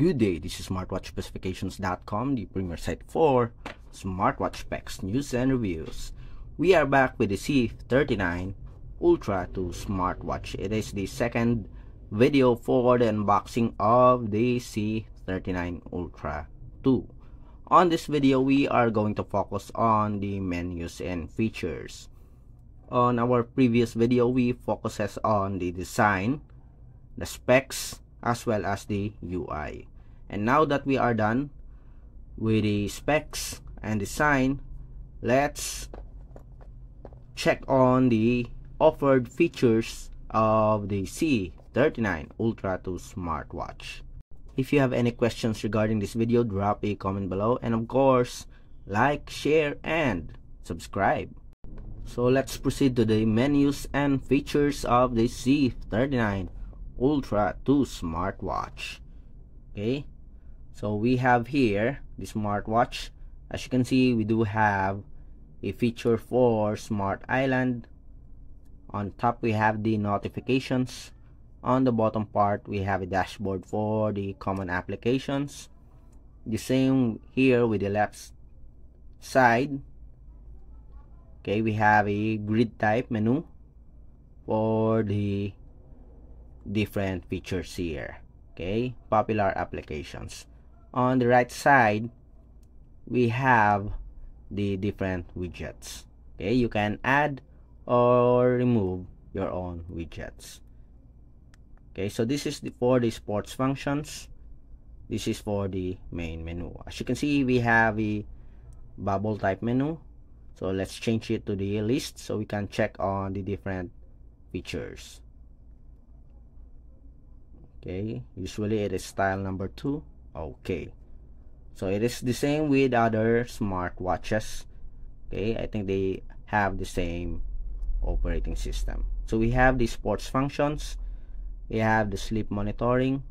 Good day, this is smartwatchspecifications.com, the premier site for smartwatch specs, news, and reviews. We are back with the C39 Ultra 2 smartwatch. It is the second video for the unboxing of the C39 Ultra 2. On this video, we are going to focus on the menus and features. On our previous video, we focuses on the design, the specs, as well as the UI. And now that we are done with the specs and design, let's check on the offered features of the C39 Ultra 2 smartwatch. If you have any questions regarding this video, drop a comment below, and of course, like, share, and subscribe. So let's proceed to the menus and features of the C39 Ultra 2 smartwatch. Okay, so we have here the smartwatch. As you can see, we do have a feature for Smart Island. On top, we have the notifications. On the bottom part, we have a dashboard for the common applications. The same here with the left side. Okay, we have a grid type menu for the different features here. Okay, popular applications. On the right side, we have the different widgets. Okay, you can add or remove your own widgets. Okay, so this is for the sports functions. This is for the main menu. As you can see, we have a bubble type menu. So let's change it to the list so we can check on the different features. Okay, usually it is style number 2. Okay, so it is the same with other smartwatches. Okay, I think they have the same operating system. So we have the sports functions, we have the sleep monitoring,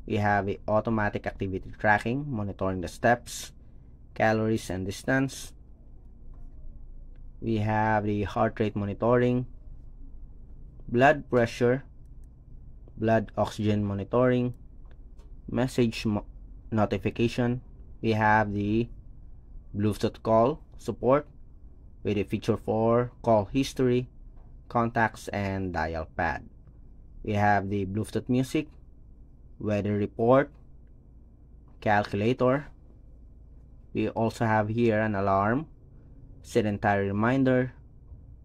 we have the automatic activity tracking, monitoring the steps, calories, and distance. We have the heart rate monitoring, blood pressure, blood oxygen monitoring, message notification. We have the Bluetooth call support with a feature for call history, contacts, and dial pad. We have the Bluetooth music, weather report, calculator. We also have here an alarm, sedentary reminder,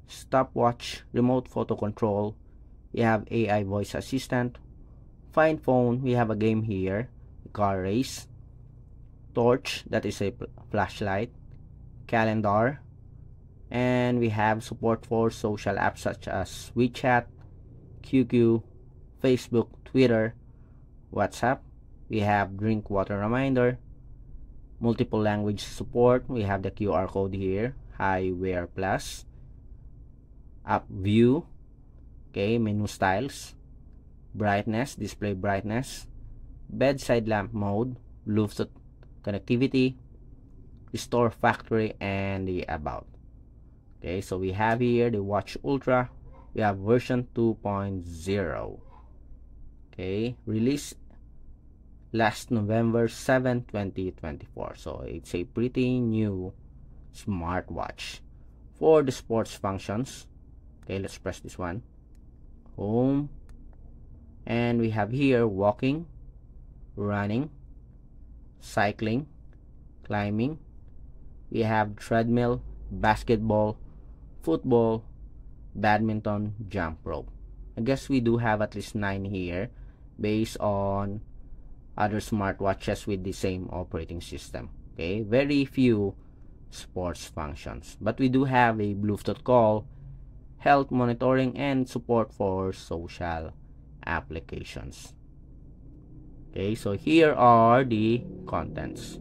stopwatch, remote photo control. We have AI voice assistant, find phone. We have a game here, car race, torch, that is a flashlight, calendar, and we have support for social apps such as WeChat, QQ, Facebook, Twitter, WhatsApp. We have drink water reminder, multiple language support. We have the QR code here, Hi-Wear Plus, app view. Okay, menu styles, brightness, display brightness, bedside lamp mode, Bluetooth connectivity, restore factory, and the about. Okay, so we have here the Watch Ultra. We have version 2.0. Okay, released last November 7, 2024. So it's a pretty new smartwatch. For the sports functions, okay, let's press this one, home, and we have here walking, running, cycling, climbing. We have treadmill, basketball, football, badminton, jump rope. I guess we do have at least 9 here based on other smartwatches with the same operating system. Okay, very few sports functions, but we do have a Bluetooth call, health monitoring, and support for social applications. Okay, so here are the contents.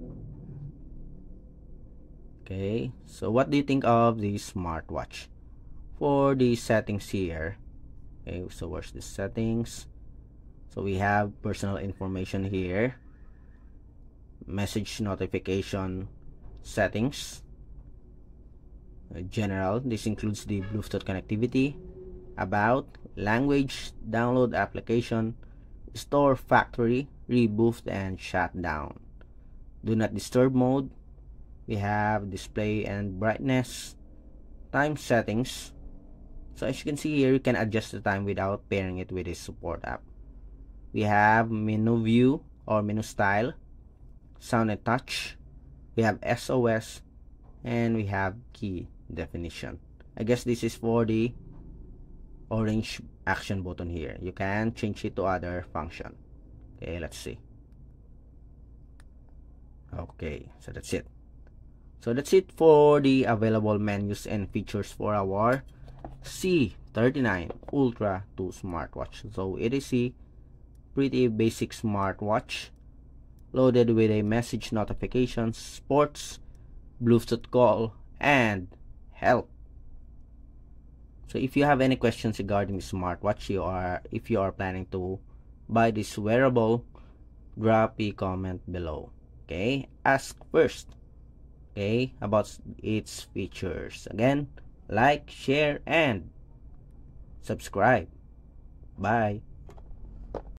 Okay, so what do you think of the smartwatch? For the settings here, okay, so where's the settings? So we have personal information here, message notification settings, general. This includes the Bluetooth connectivity, about, language, download application, store factory, reboot and shut down. Do not disturb mode. We have display and brightness, time settings. So as you can see here, you can adjust the time without pairing it with a support app. We have menu view or menu style, sound and touch. We have SOS, and we have key definition. I guess this is for the orange action button here. You can change it to other function. Okay, let's see. Okay, so that's it. So that's it for the available menus and features for our C39 Ultra 2 smartwatch. So it is a pretty basic smartwatch loaded with a message notifications, sports, Bluetooth call, and help. So if you have any questions regarding the smartwatch, if you are planning to buy this wearable, drop a comment below. Okay, ask first, okay, about its features. Again, like, share, and subscribe. Bye.